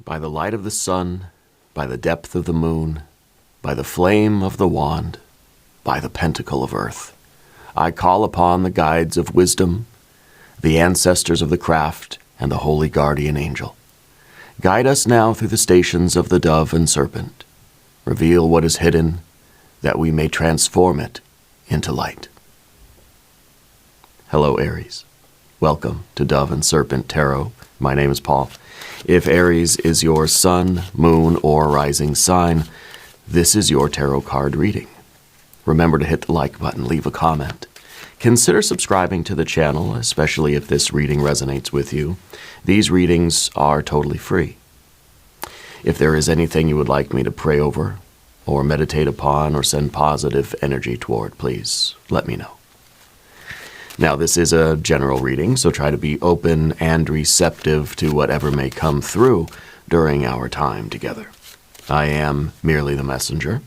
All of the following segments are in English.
by the light of the sun, by the depth of the moon, by the flame of the wand, by the pentacle of earth, I call upon the guides of wisdom, the ancestors of the craft, and the holy guardian angel. Guide us now through the stations of the dove and serpent. Reveal what is hidden, that we may transform it into light. Hello, Aries. Welcome to Dove and Serpent Tarot. My name is Paul. If Aries is your sun, moon, or rising sign, this is your tarot card reading. Remember to hit the like button, leave a comment. Consider subscribing to the channel, especially if this reading resonates with you. These readings are totally free. If there is anything you would like me to pray over, or meditate upon, or send positive energy toward, please let me know. Now, this is a general reading, so try to be open and receptive to whatever may come through during our time together. I am merely the messenger,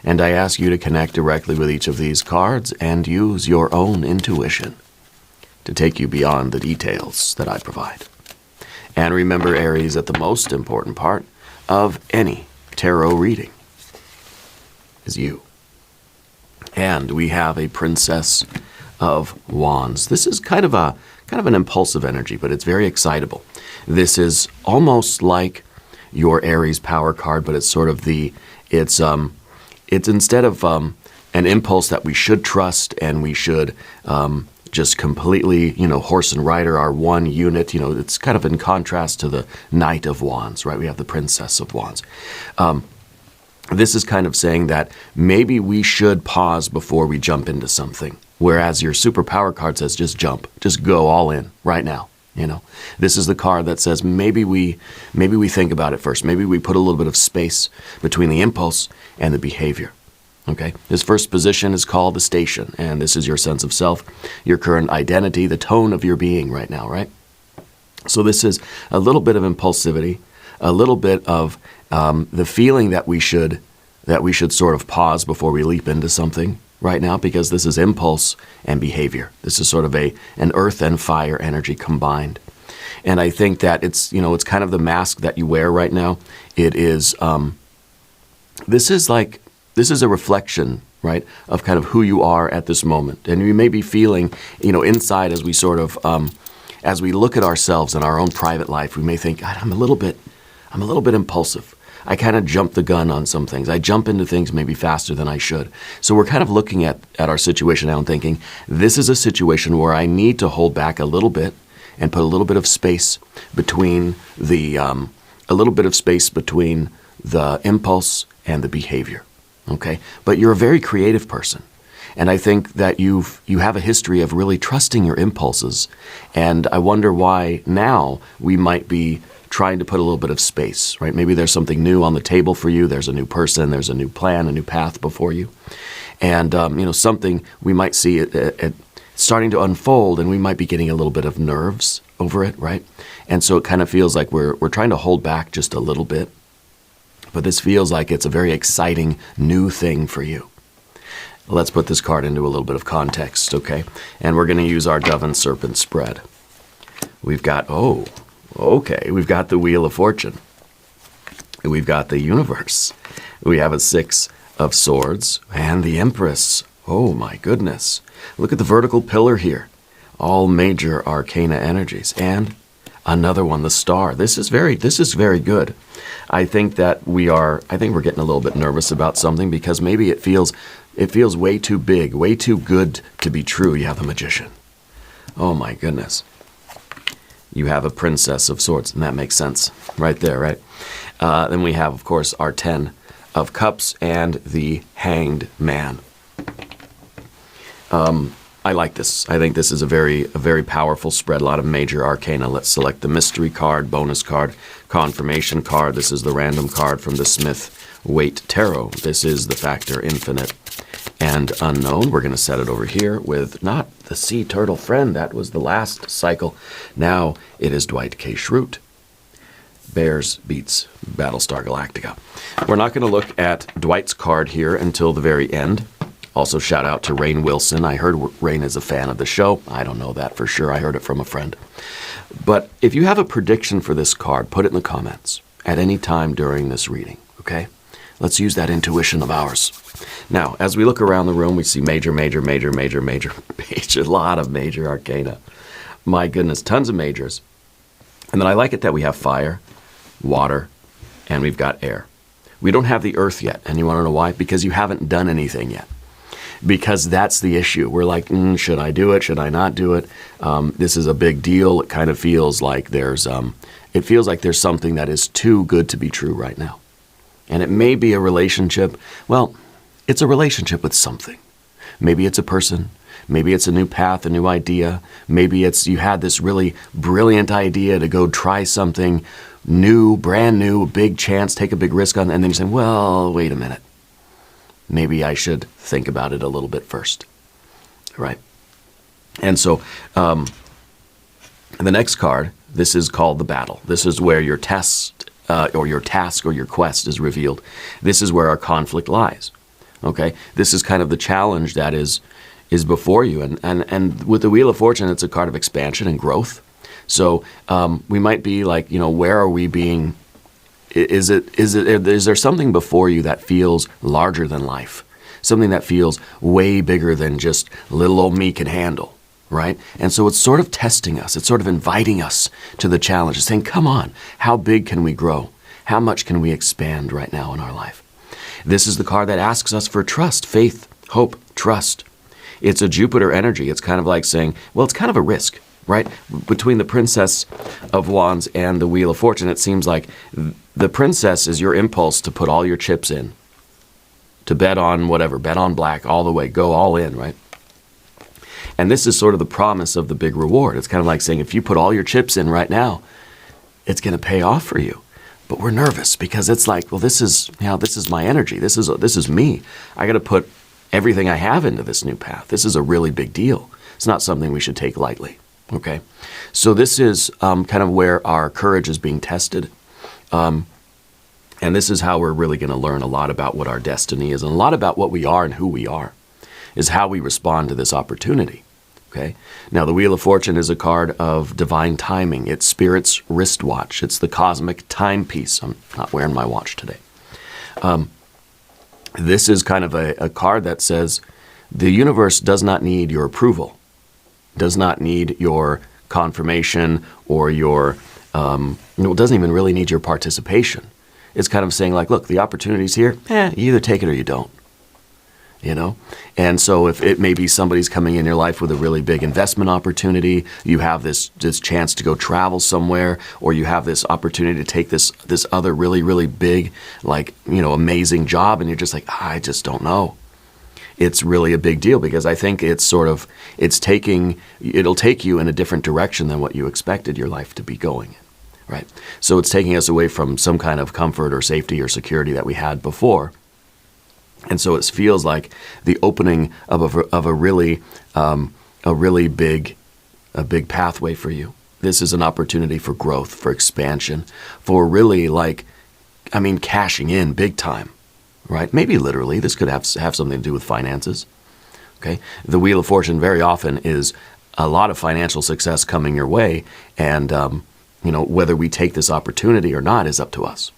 and I ask you to connect directly with each of these cards and use your own intuition to take you beyond the details that I provide. And remember, Aries, that the most important part of any tarot reading is you. And we have a Princess of Wands. This is kind of an impulsive energy, but it's very excitable. This is almost like your Aries power card, but it's sort of it's instead of an impulse that we should trust and we should just completely, horse and rider are one unit. It's kind of in contrast to the Knight of Wands, right? We have the Princess of Wands. This is kind of saying that maybe we should pause before we jump into something, whereas your superpower card says just jump, just go all in right now. This is the card that says maybe we think about it first. Maybe we put a little bit of space between the impulse and the behavior. Okay, this first position is called the station, and this is your sense of self, your current identity, the tone of your being right now, right? So this is a little bit of impulsivity, a little bit of the feeling that we should sort of pause before we leap into something right now, because this is impulse and behavior. This is sort of an earth and fire energy combined. And I think that it's kind of the mask that you wear right now. It is, this is a reflection, right, of kind of who you are at this moment. And you may be feeling, inside as we sort of, as we look at ourselves in our own private life, we may think, God, I'm a little bit impulsive. I kind of jump the gun on some things. I jump into things maybe faster than I should. So we're kind of looking at our situation now and thinking, this is a situation where I need to hold back a little bit and put a little bit of space between the impulse and the behavior. Okay? But you're a very creative person. And I think that you have a history of really trusting your impulses. And I wonder why now we might be trying to put a little bit of space, right? Maybe there's something new on the table for you. There's a new person, there's a new plan, a new path before you. And, something we might see it starting to unfold, and we might be getting a little bit of nerves over it, right? And so it kind of feels like we're trying to hold back just a little bit. But this feels like it's a very exciting new thing for you. Let's put this card into a little bit of context, okay? And we're going to use our Dove and Serpent spread. We've got, we've got the Wheel of Fortune. We've got the Universe. We have a Six of Swords and the Empress. Oh my goodness. Look at the vertical pillar here. All major arcana energies. And another one, the Star. This is very good. I think we're getting a little bit nervous about something because maybe it feels way too big, way too good to be true. You have the Magician. Oh my goodness. You have a Princess of Swords, and that makes sense right there, right? Then we have, of course, our Ten of Cups and the Hanged Man. I like this. I think this is a very powerful spread, a lot of major arcana. Let's select the mystery card, bonus card, confirmation card. This is the random card from the Smith-Waite Tarot. This is the factor infinite and unknown. We're going to set it over here with not the sea turtle friend. That was the last cycle. Now it is Dwight K. Schrute. Bears beats Battlestar Galactica. We're not going to look at Dwight's card here until the very end. Also, shout out to Rainn Wilson. I heard Rainn is a fan of the show. I don't know that for sure. I heard it from a friend. But if you have a prediction for this card, put it in the comments. at any time during this reading, okay? Let's use that intuition of ours. Now, as we look around the room, we see major, a lot of major arcana. My goodness, tons of majors. And then I like it that we have fire, water, and we've got air. We don't have the earth yet. And you want to know why? Because you haven't done anything yet. Because that's the issue. We're like, should I do it? Should I not do it? This is a big deal. It kind of feels like there's something that is too good to be true right now. And it may be a relationship. Well, it's a relationship with something. Maybe it's a person. Maybe it's a new path, a new idea. Maybe it's you had this really brilliant idea to go try something new, brand new, big chance, take a big risk on, and then you say, well, wait a minute. Maybe I should think about it a little bit first, right? And so the next card, this is called the battle. This is where your test or your task or your quest is revealed. This is where our conflict lies, okay? This is kind of the challenge that is before you. And with the Wheel of Fortune, it's a card of expansion and growth. So we might be like, where are we being... Is there something before you that feels larger than life? Something that feels way bigger than just little old me can handle, right? And so it's sort of testing us. It's sort of inviting us to the challenge. It's saying, come on, how big can we grow? How much can we expand right now in our life? This is the card that asks us for trust, faith, hope, trust. It's a Jupiter energy. It's kind of like saying, well, it's kind of a risk, right? Between the Princess of Wands and the Wheel of Fortune, it seems like the Princess is your impulse to put all your chips in, to bet on whatever, bet on black all the way, go all in, right? And this is sort of the promise of the big reward. It's kind of like saying, if you put all your chips in right now, it's going to pay off for you. But we're nervous because it's like, well, this is my energy. This is me. I got to put everything I have into this new path. This is a really big deal. It's not something we should take lightly. Okay, so this is kind of where our courage is being tested. And this is how we're really going to learn a lot about what our destiny is and a lot about what we are and who we are, is how we respond to this opportunity. Okay, now the Wheel of Fortune is a card of divine timing. It's Spirit's wristwatch. It's the cosmic timepiece. I'm not wearing my watch today. This is kind of a card that says the universe does not need your approval, does not need your confirmation or your, it doesn't even really need your participation. It's kind of saying like, look, the opportunity's here, you either take it or you don't, And so if it may be somebody's coming in your life with a really big investment opportunity, you have this chance to go travel somewhere, or you have this opportunity to take this other really, really big, amazing job, and you're just like, I just don't know. It's really a big deal because I think it'll take you in a different direction than what you expected your life to be going in, right? So it's taking us away from some kind of comfort or safety or security that we had before. And so it feels like the opening of a really big pathway for you. This is an opportunity for growth, for expansion, for really cashing in big time. Right? Maybe literally. This could have something to do with finances. Okay? The Wheel of Fortune very often is a lot of financial success coming your way, and whether we take this opportunity or not is up to us.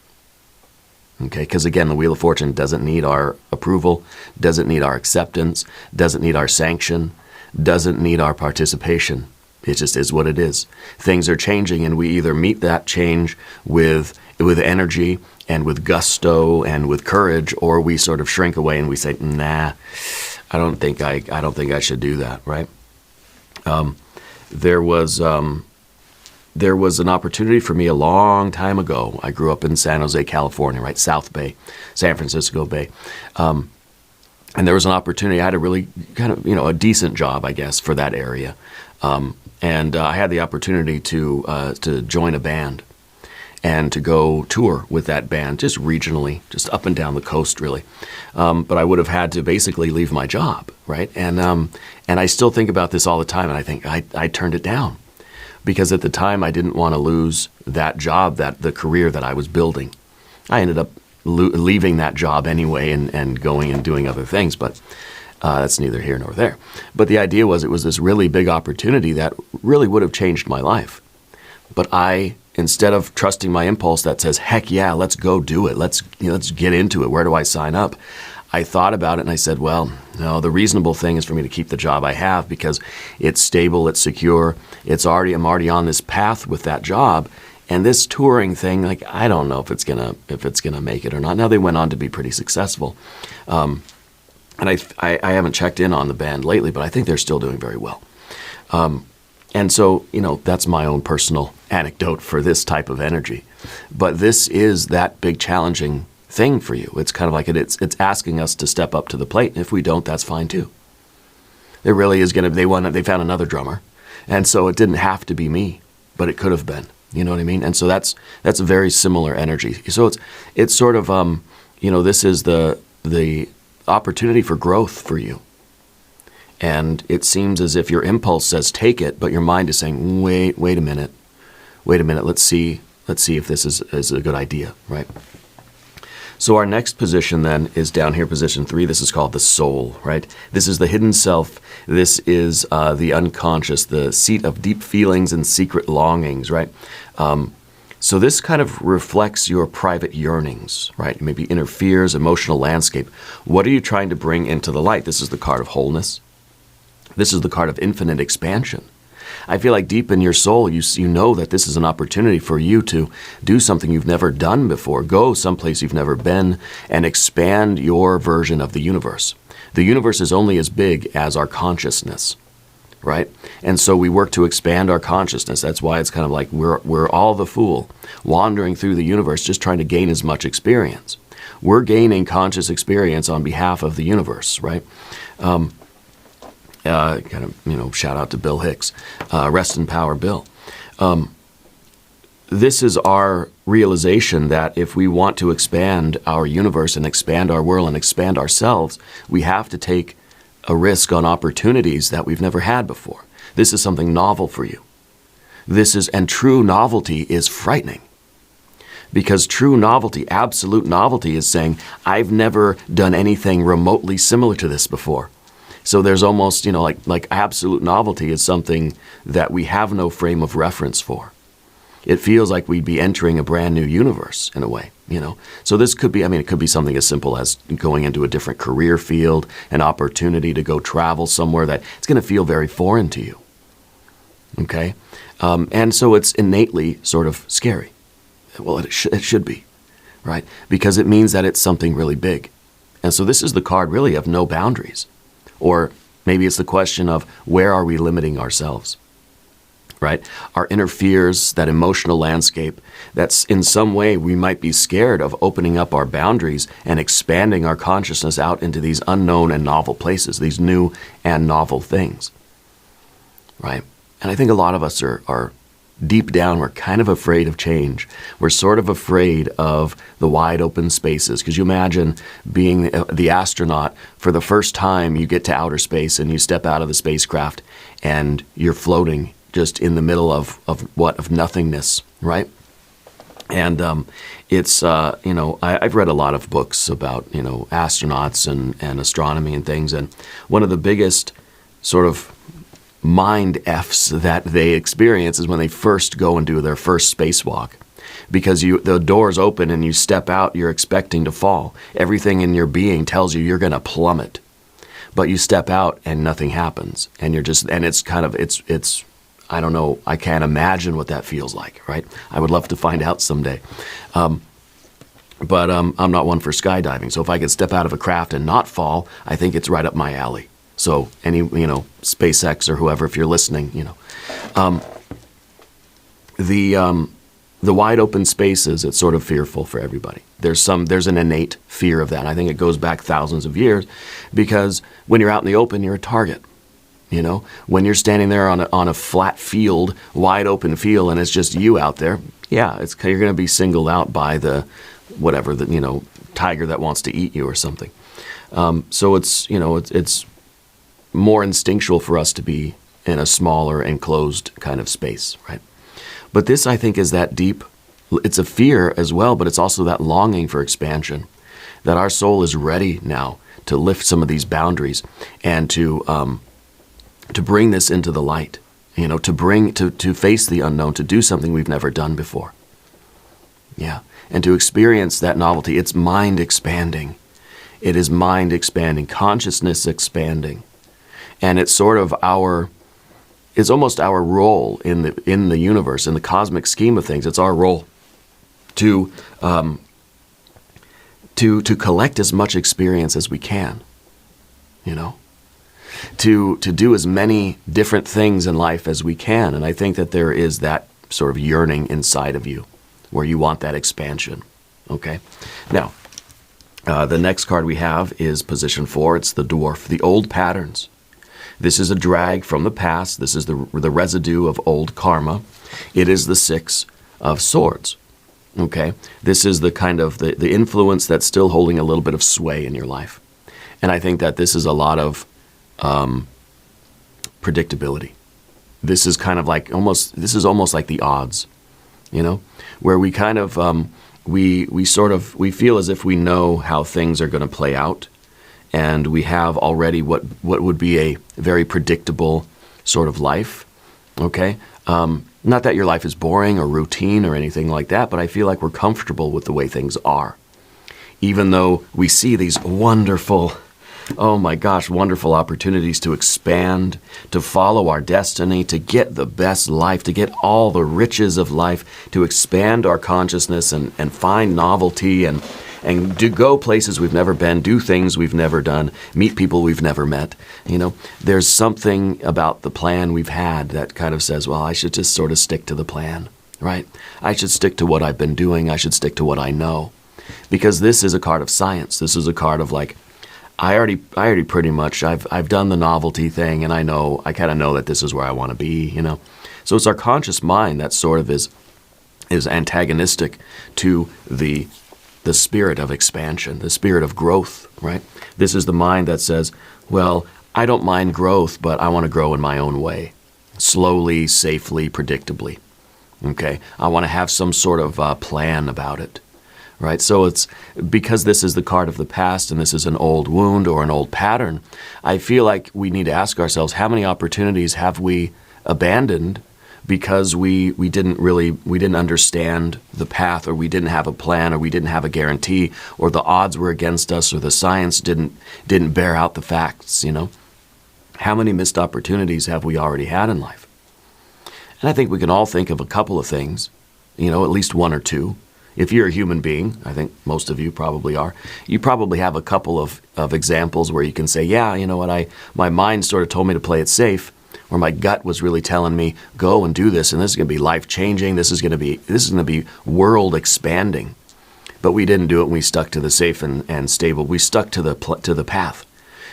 Okay? Because again, the Wheel of Fortune doesn't need our approval, doesn't need our acceptance, doesn't need our sanction, doesn't need our participation. It just is what it is. Things are changing, and we either meet that change with energy and with gusto and with courage, or we sort of shrink away and we say, nah, I don't think I should do that, right? There was an opportunity for me a long time ago. I grew up in San Jose, California, right? South Bay, San Francisco Bay. And there was an opportunity. I had a really kind of, a decent job, I guess, for that area. And I had the opportunity to join a band and to go tour with that band, just regionally, just up and down the coast, really. But I would have had to basically leave my job, right? And I still think about this all the time, and I think I turned it down because at the time I didn't want to lose that job, the career that I was building. I ended up leaving that job anyway and going and doing other things, but that's neither here nor there. But the idea was it was this really big opportunity that really would have changed my life. But instead of trusting my impulse that says, heck yeah, let's go do it. Let's get into it. Where do I sign up? I thought about it and I said, well, no, the reasonable thing is for me to keep the job I have because it's stable, it's secure, I'm already on this path with that job. And this touring thing, like, I don't know if it's gonna make it or not. Now they went on to be pretty successful. And I haven't checked in on the band lately, but I think they're still doing very well. And so, that's my own personal anecdote for this type of energy. But this is that big challenging thing for you. It's kind of like it's asking us to step up to the plate. And if we don't, that's fine too. There really is they found another drummer. And so it didn't have to be me, but it could have been. You know what I mean? And so that's a very similar energy. So it's sort of, this is the opportunity for growth for you. And it seems as if your impulse says take it, but your mind is saying, wait a minute, let's see if this is a good idea, right? So our next position then is down here, position 3. This is called the soul, right? This is the hidden self. This is the unconscious, the seat of deep feelings and secret longings, right? So this kind of reflects your private yearnings, right? Maybe inner fears, emotional landscape. What are you trying to bring into the light? This is the card of wholeness. This is the card of infinite expansion. I feel like deep in your soul, you know that this is an opportunity for you to do something you've never done before, go someplace you've never been, and expand your version of the universe. The universe is only as big as our consciousness, right? And so we work to expand our consciousness. That's why it's kind of like we're all the fool, wandering through the universe, just trying to gain as much experience. We're gaining conscious experience on behalf of the universe, right? Shout out to Bill Hicks. Rest in power, Bill. This is our realization that if we want to expand our universe and expand our world and expand ourselves, we have to take a risk on opportunities that we've never had before. This is something novel for you. And true novelty is frightening. Because true novelty, absolute novelty, is saying, I've never done anything remotely similar to this before. So there's almost, like absolute novelty is something that we have no frame of reference for. It feels like we'd be entering a brand new universe in a way, So this could be, it could be something as simple as going into a different career field, an opportunity to go travel somewhere that it's going to feel very foreign to you. Okay? And so it's innately sort of scary. Well, it should be, right? Because it means that it's something really big. And so this is the card really of no boundaries. Or maybe it's the question of where are we limiting ourselves, right? Our inner fears, that emotional landscape, that's in some way we might be scared of opening up our boundaries and expanding our consciousness out into these unknown and novel places, these new and novel things, right? And I think a lot of us are deep down, we're kind of afraid of change. We're sort of afraid of the wide open spaces. Because you imagine being the astronaut, for the first time you get to outer space and you step out of the spacecraft and you're floating just in the middle of nothingness, right? And I've read a lot of books about, astronauts and astronomy and things. And one of the biggest sort of mind F's that they experience is when they first go and do their first spacewalk. Because the doors open and you step out, you're expecting to fall. Everything in your being tells you're going to plummet. But you step out and nothing happens. And it's kind of, it's I don't know, I can't imagine what that feels like, right? I would love to find out someday. But I'm not one for skydiving. So if I could step out of a craft and not fall, I think it's right up my alley. So any, SpaceX or whoever, if you're listening, the wide open spaces, it's sort of fearful for everybody. There's an innate fear of that. And I think it goes back thousands of years because when you're out in the open, you're a target. When you're standing there on a flat field, wide open field, and it's just you out there, yeah, you're going to be singled out by the tiger that wants to eat you or something. So it's more instinctual for us to be in a smaller, enclosed kind of space, right? But this, I think, is that deep, it's a fear as well, but it's also that longing for expansion, that our soul is ready now to lift some of these boundaries and to bring this into the light You know, to face the unknown, to do something we've never done before. Yeah. And to experience that novelty. It's mind expanding. It is mind expanding, consciousness expanding. And it's sort of it's almost our role in the universe, in the cosmic scheme of things. It's our role to collect as much experience as we can, you know, to do as many different things in life as we can. And I think that there is that sort of yearning inside of you where you want that expansion. Okay. Now, the next card we have is position 4. It's the dwarf, the old patterns. This is a drag from the past. This is the residue of old karma. It is the 6 of swords. Okay. This is the kind of the influence that's still holding a little bit of sway in your life. And I think that this is a lot of predictability. This is kind of like almost like the odds, you know, where we kind of we feel as if we know how things are going to play out, and we have already what would be a very predictable sort of life. Okay, not that your life is boring or routine or anything like that, but I feel like we're comfortable with the way things are, even though we see these wonderful, oh my gosh, wonderful opportunities to expand, to follow our destiny, to get the best life, to get all the riches of life, to expand our consciousness and find novelty and to go places we've never been, do things we've never done, meet people we've never met. You know, there's something about the plan we've had that kind of says, well, I should just sort of stick to the plan, right? I should stick to what I've been doing. I should stick to what I know. Because this is a card of science. This is a card of like, I already pretty much, I've done the novelty thing, and I kind of know that this is where I want to be, you know. So it's our conscious mind that sort of is antagonistic to the spirit of expansion, the spirit of growth, right? This is the mind that says, well, I don't mind growth, but I want to grow in my own way, slowly, safely, predictably, okay? I want to have some sort of plan about it. Right, so it's because this is the card of the past and this is an old wound or an old pattern, I feel like we need to ask ourselves, how many opportunities have we abandoned because we didn't understand the path, or we didn't have a plan, or we didn't have a guarantee, or the odds were against us, or the science didn't bear out the facts, you know? How many missed opportunities have we already had in life? And I think we can all think of a couple of things, you know, at least one or two. If you're a human being, I think most of you probably are, you probably have a couple of examples where you can say, yeah, you know what, my mind sort of told me to play it safe, or my gut was really telling me, go and do this, and this is going to be life-changing, this is going to be world-expanding. But we didn't do it, and we stuck to the safe and stable. We stuck to the path.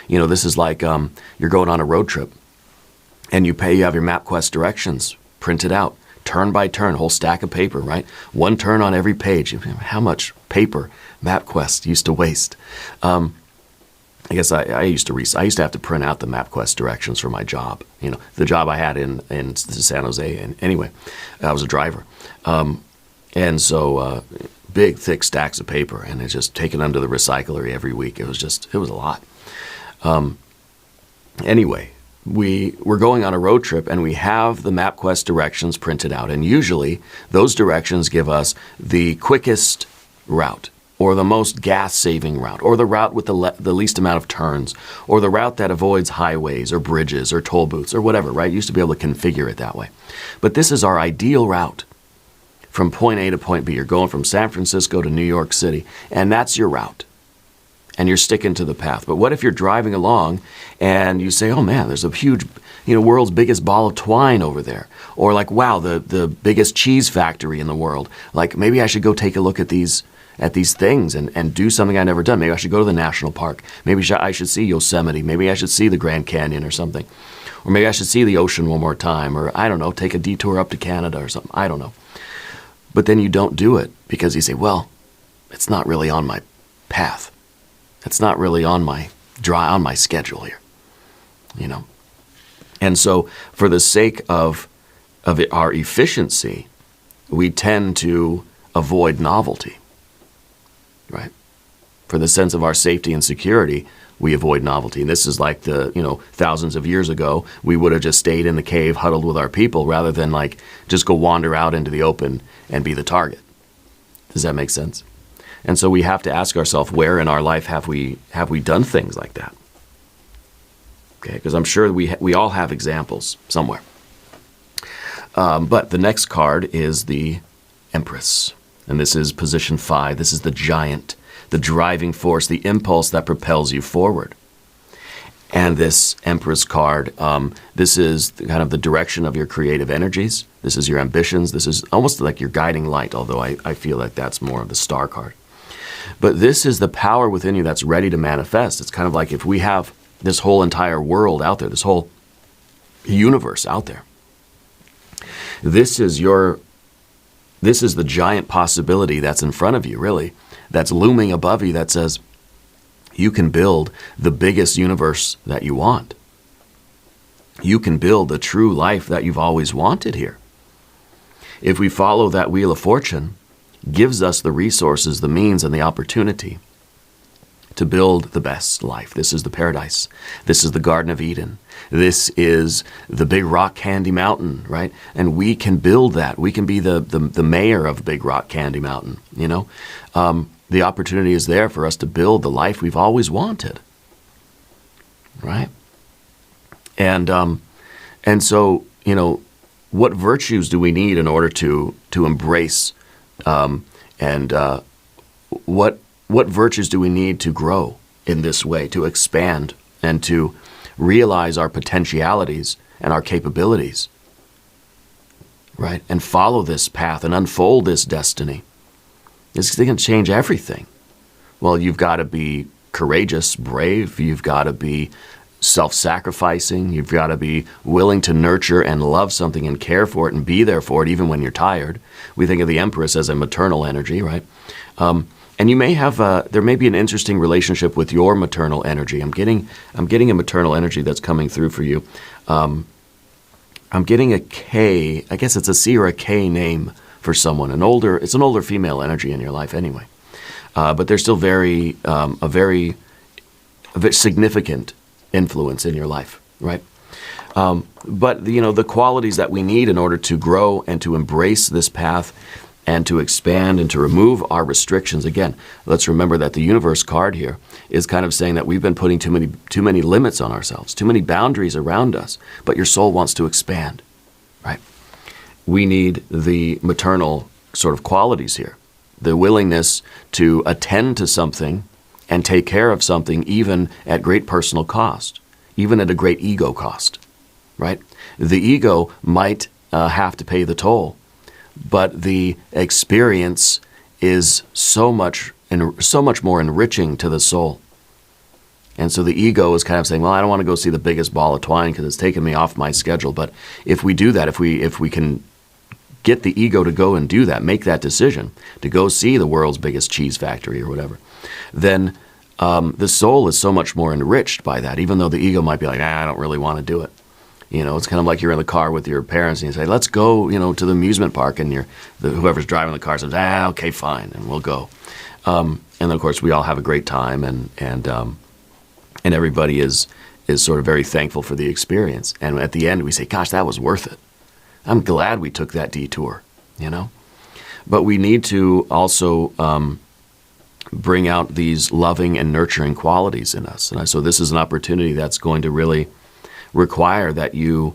You know, this is like you're going on a road trip, and you have your MapQuest directions printed out. Turn by turn, whole stack of paper, right? One turn on every page. How much paper MapQuest used to waste? I guess I used to have to print out the MapQuest directions for my job. You know, the job I had in San Jose. And anyway, I was a driver, and so big thick stacks of paper, and it's just taken them to the recycler every week. It was a lot. Anyway. We're going on a road trip, and we have the MapQuest directions printed out, and usually those directions give us the quickest route, or the most gas-saving route, or the route with the least amount of turns, or the route that avoids highways or bridges or toll booths or whatever, right? You used to be able to configure it that way. But this is our ideal route from point A to point B. You're going from San Francisco to New York City, and that's your route. And you're sticking to the path. But what if you're driving along and you say, oh man, there's a huge, you know, world's biggest ball of twine over there. Or like, wow, the biggest cheese factory in the world. Like, maybe I should go take a look at these things and do something I've never done. Maybe I should go to the national park. Maybe I should see Yosemite. Maybe I should see the Grand Canyon or something. Or maybe I should see the ocean one more time. Or I don't know, take a detour up to Canada or something. I don't know. But then you don't do it because you say, well, it's not really on my path. It's not really on my schedule here, you know. And so for the sake of our efficiency, we tend to avoid novelty, right? For the sense of our safety and security, we avoid novelty. And this is like thousands of years ago, we would have just stayed in the cave huddled with our people rather than like just go wander out into the open and be the target. Does that make sense? And so we have to ask ourselves, where in our life have we done things like that? Okay, because I'm sure we all have examples somewhere. But the next card is the Empress. And this is position 5. This is the giant, the driving force, the impulse that propels you forward. And this Empress card, this is kind of the direction of your creative energies. This is your ambitions. This is almost like your guiding light, although I feel like that's more of the star card. But this is the power within you that's ready to manifest. It's kind of like if we have this whole entire world out there, this whole universe out there. This is the giant possibility that's in front of you, really, that's looming above you that says you can build the biggest universe that you want. You can build the true life that you've always wanted here. If we follow that wheel of fortune, gives us the resources, the means, and the opportunity to build the best life. This is the paradise. This is the Garden of Eden. This is the Big Rock Candy Mountain, right? And we can build that. We can be the mayor of Big Rock Candy Mountain, you know? The opportunity is there for us to build the life we've always wanted, right? And so, you know, what virtues do we need in order to embrace what virtues do we need to grow in this way, to expand and to realize our potentialities and our capabilities, right? And follow this path and unfold this destiny. It's going to change everything. Well, you've got to be courageous, brave. You've got to be self-sacrificing. You've got to be willing to nurture and love something and care for it and be there for it even when you're tired. We think of the Empress as a maternal energy, right? And you may have there may be an interesting relationship with your maternal energy. I'm getting a maternal energy that's coming through for you. I'm getting a K. I guess it's a C or a K name for someone. It's an older female energy in your life anyway. But they're still a very significant influence in your life, right? But the qualities that we need in order to grow and to embrace this path and to expand and to remove our restrictions. Again, let's remember that the universe card here is kind of saying that we've been putting too many limits on ourselves, too many boundaries around us, but your soul wants to expand, right? We need the maternal sort of qualities here, the willingness to attend to something and take care of something even at great personal cost, even at a great ego cost, right? The ego might have to pay the toll, but the experience is so much more enriching to the soul. And so the ego is kind of saying, well, I don't want to go see the biggest ball of twine because it's taken me off my schedule. But if we do that, if we can get the ego to go and do that, make that decision to go see the world's biggest cheese factory or whatever, then the soul is so much more enriched by that, even though the ego might be like, I don't really want to do it. You know, it's kind of like you're in the car with your parents and you say, let's go, to the amusement park. And whoever's driving the car says, okay, fine, and we'll go. And then, of course, we all have a great time and everybody is sort of very thankful for the experience. And at the end, we say, gosh, that was worth it. I'm glad we took that detour, But we need to also bring out these loving and nurturing qualities in us. And so this is an opportunity that's going to really require that you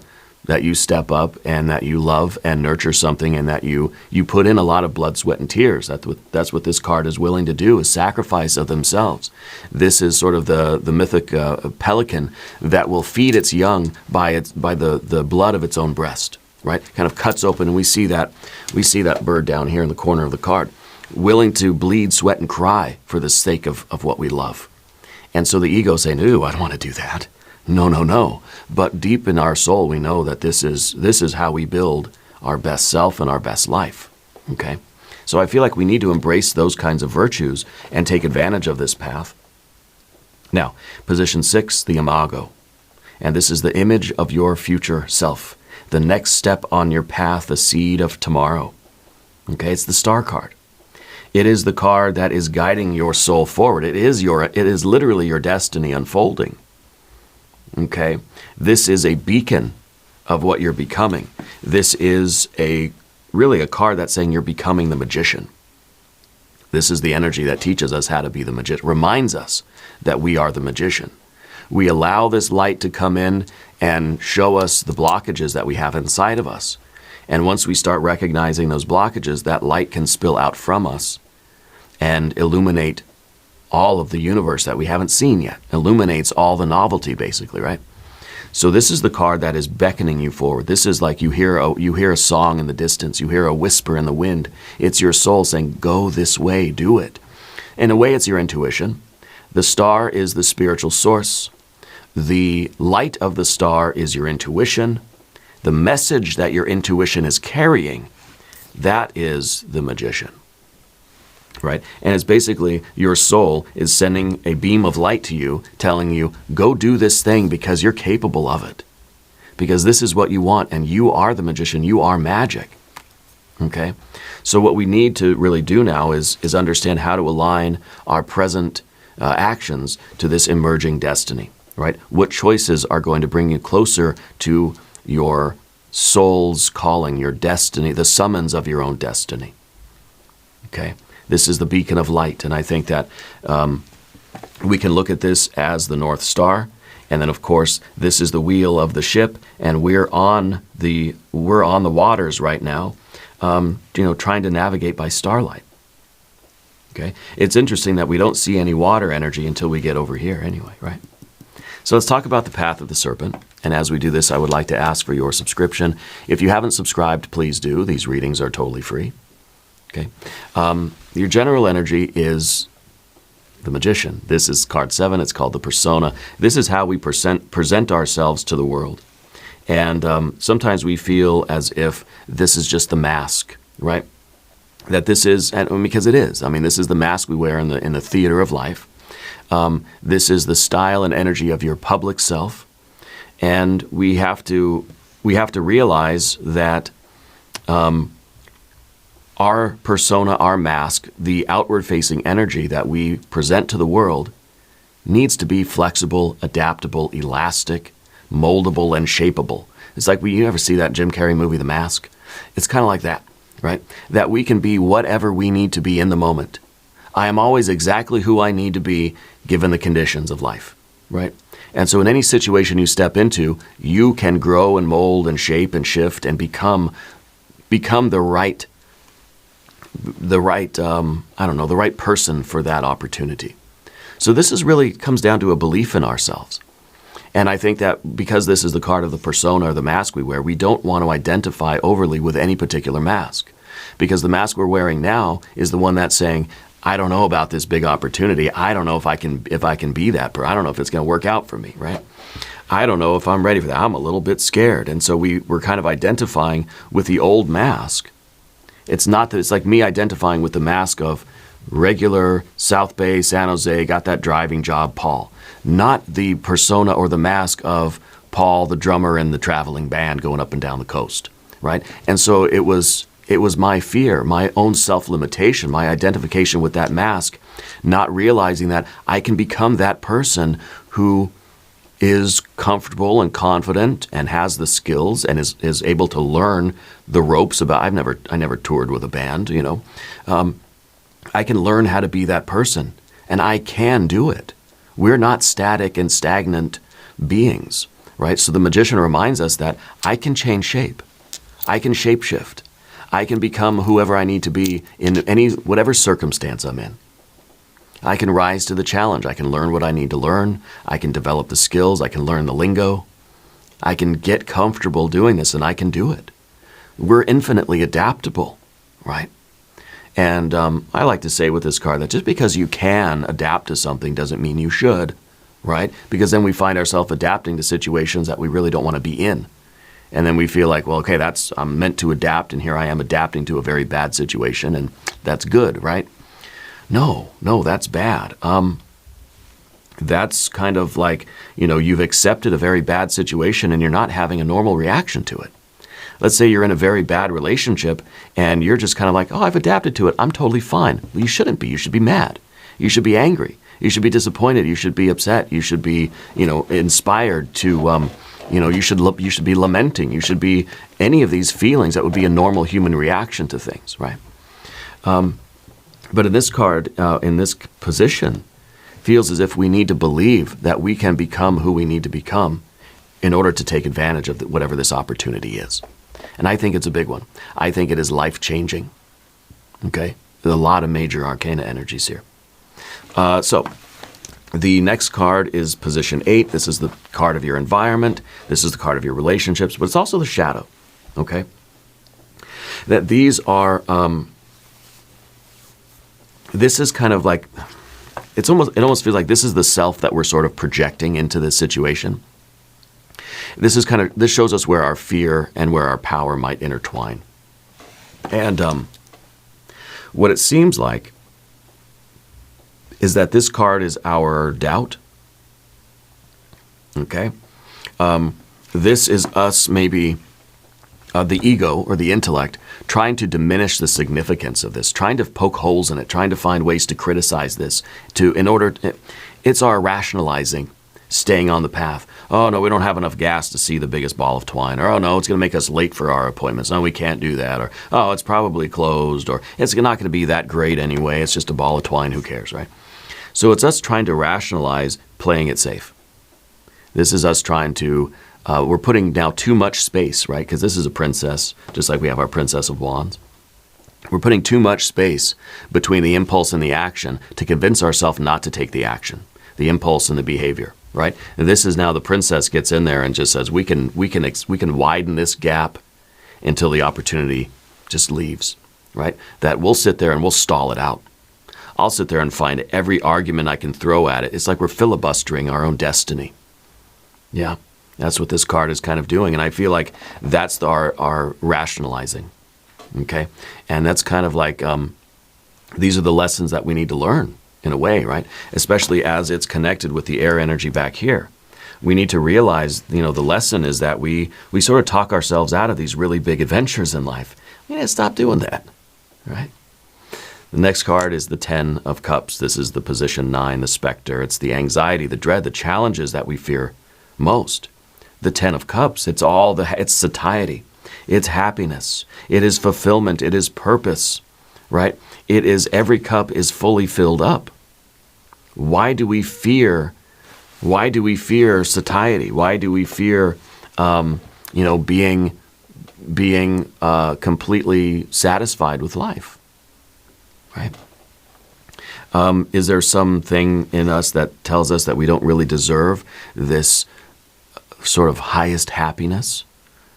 step up and that you love and nurture something and that you put in a lot of blood, sweat, and tears. That's what this card is willing to do, is sacrifice of themselves. This is sort of the mythic pelican that will feed its young by the blood of its own breast, right? Kind of cuts open, and we see that bird down here in the corner of the card, willing to bleed, sweat, and cry for the sake of what we love. And so the ego is saying, ooh, I don't want to do that. No. But deep in our soul, we know that this is how we build our best self and our best life, okay? So I feel like we need to embrace those kinds of virtues and take advantage of this path. Now, position 6, the imago. And this is the image of your future self, the next step on your path, the seed of tomorrow. Okay, it's the star card. It is the card that is guiding your soul forward. It is literally your destiny unfolding. Okay? This is a beacon of what you're becoming. This is really a card that's saying you're becoming the magician. This is the energy that teaches us how to be the magician, reminds us that we are the magician. We allow this light to come in and show us the blockages that we have inside of us. And once we start recognizing those blockages, that light can spill out from us and illuminate all of the universe that we haven't seen yet. Illuminates all the novelty, basically, right? So this is the card that is beckoning you forward. This is like you hear a song in the distance. You hear a whisper in the wind. It's your soul saying, go this way, do it. In a way, it's your intuition. The star is the spiritual source. The light of the star is your intuition. The message that your intuition is carrying, that is the magician, right? And it's basically your soul is sending a beam of light to you, telling you, go do this thing because you're capable of it. Because this is what you want, and you are the magician. You are magic, okay? So what we need to really do now is understand how to align our present actions to this emerging destiny, right? What choices are going to bring you closer to your soul's calling, your destiny, the summons of your own destiny. Okay? This is the beacon of light, and I think that we can look at this as the North Star, and then of course this is the wheel of the ship, and we're on the waters right now, trying to navigate by starlight. Okay? It's interesting that we don't see any water energy until we get over here anyway, right? So let's talk about the path of the serpent. And as we do this, I would like to ask for your subscription. If you haven't subscribed, please do. These readings are totally free. Okay. Your general energy is the magician. This is card 7. It's called the persona. This is how we present ourselves to the world. And sometimes we feel as if this is just the mask, right? That this is, and because it is. I mean, this is the mask we wear in the theater of life. This is the style and energy of your public self. And we have to realize that our persona, our mask, the outward-facing energy that we present to the world needs to be flexible, adaptable, elastic, moldable, and shapeable. It's like you ever see that Jim Carrey movie, The Mask? It's kind of like that, right? That we can be whatever we need to be in the moment. I am always exactly who I need to be given the conditions of life, right? And so in any situation you step into, you can grow and mold and shape and shift and become the right person for that opportunity. So this is really comes down to a belief in ourselves. And I think that because this is the card of the persona or the mask we wear, we don't want to identify overly with any particular mask. Because the mask we're wearing now is the one that's saying, I don't know about this big opportunity. I don't know if I can be that person. I don't know if it's going to work out for me, right? I don't know if I'm ready for that. I'm a little bit scared. And so we're kind of identifying with the old mask. It's not that it's like me identifying with the mask of regular South Bay, San Jose, got that driving job, Paul. Not the persona or the mask of Paul, the drummer in the traveling band going up and down the coast, right? And so it was my fear, my own self-limitation, my identification with that mask, not realizing that I can become that person who is comfortable and confident and has the skills and is able to learn the ropes about. I never toured with a band, I can learn how to be that person, and I can do it. We're not static and stagnant beings, right? So the magician reminds us that I can change shape. I can shapeshift. I can become whoever I need to be in whatever circumstance I'm in. I can rise to the challenge. I can learn what I need to learn. I can develop the skills. I can learn the lingo. I can get comfortable doing this, and I can do it. We're infinitely adaptable, right? And I like to say with this card that just because you can adapt to something doesn't mean you should, right? Because then we find ourselves adapting to situations that we really don't want to be in. And then we feel like, well, okay, I'm meant to adapt, and here I am adapting to a very bad situation, and that's good, right? No, that's bad. That's kind of like, you've accepted a very bad situation and you're not having a normal reaction to it. Let's say you're in a very bad relationship and you're just kind of like, oh, I've adapted to it. I'm totally fine. Well, you shouldn't be. You should be mad. You should be angry. You should be disappointed. You should be upset. You should be, inspired to, you should be lamenting. You should be any of these feelings that would be a normal human reaction to things, right? But in this card, in this position, feels as if we need to believe that we can become who we need to become in order to take advantage of whatever this opportunity is. And I think it's a big one. I think it is life-changing, okay? There's a lot of major arcana energies here. So the next card is position 8. This is the card of your environment. This is the card of your relationships, but it's also the shadow, okay? That these are, this is kind of like, it almost feels like this is the self that we're sort of projecting into this situation. This shows us where our fear and where our power might intertwine. And what it seems like is that this card is our doubt. Okay? This is us maybe, the ego or the intellect, trying to diminish the significance of this, trying to poke holes in it, trying to find ways to criticize this. It's our rationalizing, staying on the path. Oh, no, we don't have enough gas to see the biggest ball of twine. Or, oh, no, it's going to make us late for our appointments. No, we can't do that. Or, oh, it's probably closed. Or, it's not going to be that great anyway. It's just a ball of twine. Who cares, right? So it's us trying to rationalize playing it safe. This is us trying to, we're putting now too much space, right? Because this is a princess, just like we have our Princess of Wands. We're putting too much space between the impulse and the action to convince ourselves not to take the action, the impulse and the behavior. Right? And this is now the princess gets in there and just says, we can widen this gap until the opportunity just leaves, right? That we'll sit there and we'll stall it out. I'll sit there and find every argument I can throw at it. It's like we're filibustering our own destiny. Yeah, that's what this card is kind of doing. And I feel like that's our rationalizing, okay? And that's kind of like, these are the lessons that we need to learn. In a way, right? Especially as it's connected with the air energy back here. We need to realize, the lesson is that we sort of talk ourselves out of these really big adventures in life. We need to stop doing that, right? The next card is the 10 of Cups. This is the position 9, the specter. It's the anxiety, the dread, the challenges that we fear most. The 10 of Cups, it's satiety. It's happiness. It is fulfillment. It is purpose, right? It is every cup is fully filled up. Why do we fear satiety? Why do we fear, being completely satisfied with life? Right? Is there something in us that tells us that we don't really deserve this sort of highest happiness,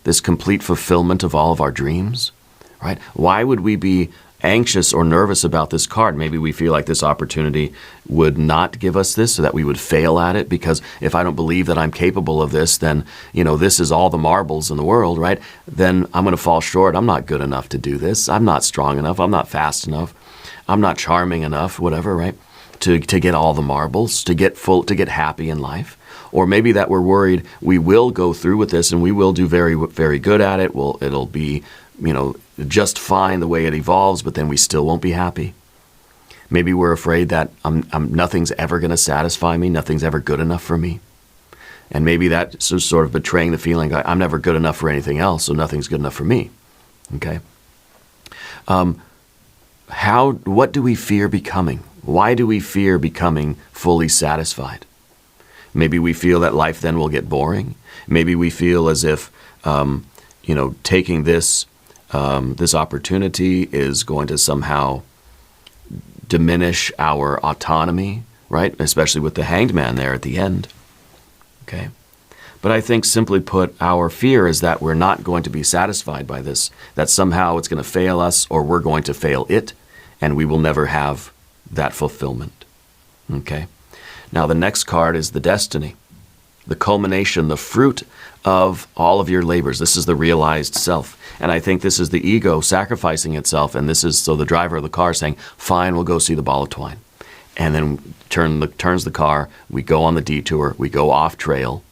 this complete fulfillment of all of our dreams? Right? Why would we be anxious or nervous about this card? Maybe we feel like this opportunity would not give us this, so that we would fail at it, because if I don't believe that I'm capable of this, then, this is all the marbles in the world, right? Then I'm going to fall short. I'm not good enough to do this. I'm not strong enough. I'm not fast enough. I'm not charming enough, whatever, right? To get all the marbles, to get happy in life. Or maybe that we're worried we will go through with this and we will do very, very good at it. It'll be, just fine the way it evolves, but then we still won't be happy. Maybe we're afraid that nothing's ever going to satisfy me, nothing's ever good enough for me. And maybe that's sort of betraying the feeling, I'm never good enough for anything else, so nothing's good enough for me. Okay? What do we fear becoming? Why do we fear becoming fully satisfied? Maybe we feel that life then will get boring. Maybe we feel as if, taking this opportunity is going to somehow diminish our autonomy, right? Especially with the Hanged Man there at the end. Okay? But I think simply put, our fear is that we're not going to be satisfied by this, that somehow it's going to fail us or we're going to fail it, and we will never have that fulfillment. Okay? Now the next card is the Destiny, the culmination, the fruit of all of your labors. This is the realized self. And I think this is the ego sacrificing itself, and this is so the driver of the car saying, fine, we'll go see the ball of twine. And then turns the car, we go on the detour, we go off trail,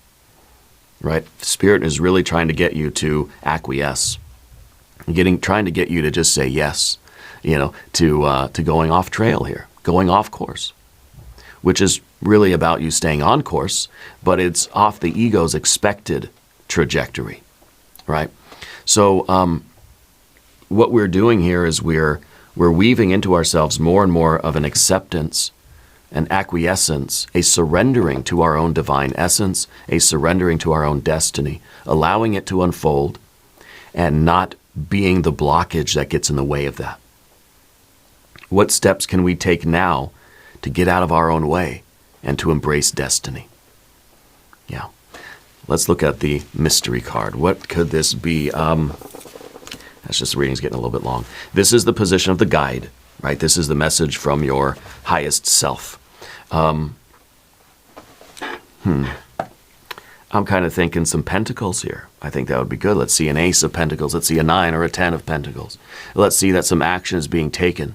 right? Spirit is really trying to get you to acquiesce, trying to get you to just say yes, to going off trail here, going off course, which is really about you staying on course, but it's off the ego's expected trajectory, right? So what we're doing here is we're weaving into ourselves more and more of an acceptance, an acquiescence, a surrendering to our own divine essence, a surrendering to our own destiny, allowing it to unfold and not being the blockage that gets in the way of that. What steps can we take now to get out of our own way and to embrace destiny? Yeah. Let's look at the mystery card. What could this be? That's just the reading's getting a little bit long. This is the position of the guide, right? This is the message from your highest self. I'm kind of thinking some pentacles here. I think that would be good. Let's see an ace of pentacles. Let's see a 9 or a 10 of pentacles. Let's see that some action is being taken.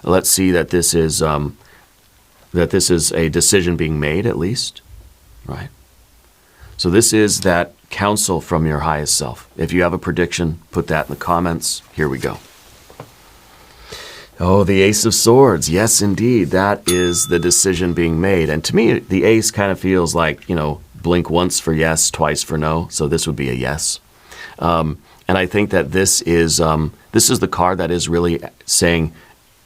Let's see that this is a decision being made, at least, right? So this is that counsel from your highest self. If you have a prediction, put that in the comments. Here we go. Oh, the Ace of Swords. Yes, indeed. That is the decision being made. And to me, the ace kind of feels like, blink once for yes, twice for no. So this would be a yes. And I think that this is the card that is really saying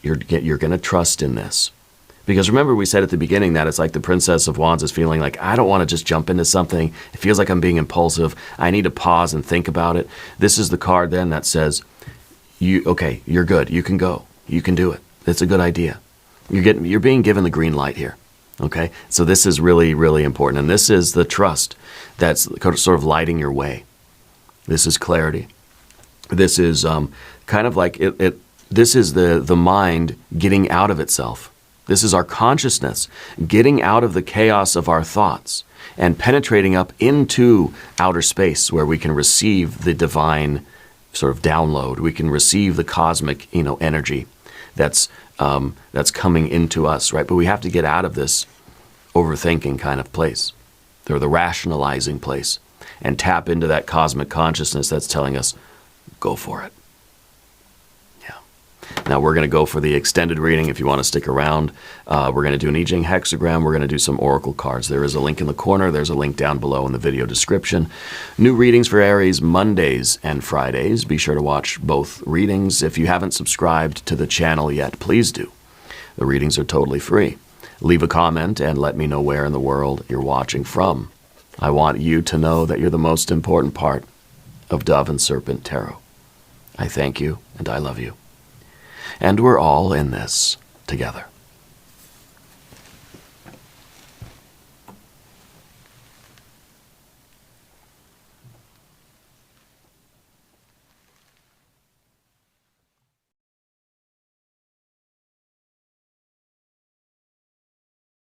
you're going to trust in this. Because remember, we said at the beginning that it's like the Princess of Wands is feeling like, I don't want to just jump into something. It feels like I'm being impulsive. I need to pause and think about it. This is the card then that says, okay, you're good. You can go. You can do it. It's a good idea. You're being given the green light here. Okay? So this is really, really important. And this is the trust that's sort of lighting your way. This is clarity. This is kind of like this is the mind getting out of itself. This is our consciousness getting out of the chaos of our thoughts and penetrating up into outer space where we can receive the divine sort of download. We can receive the cosmic, energy that's coming into us, right? But we have to get out of this overthinking kind of place, or the rationalizing place, and tap into that cosmic consciousness that's telling us, go for it. Now we're going to go for the extended reading if you want to stick around. We're going to do an I Ching hexagram. We're going to do some oracle cards. There is a link in the corner. There's a link down below in the video description. New readings for Aries Mondays and Fridays. Be sure to watch both readings. If you haven't subscribed to the channel yet, please do. The readings are totally free. Leave a comment and let me know where in the world you're watching from. I want you to know that you're the most important part of Dove and Serpent Tarot. I thank you and I love you. And we're all in this together.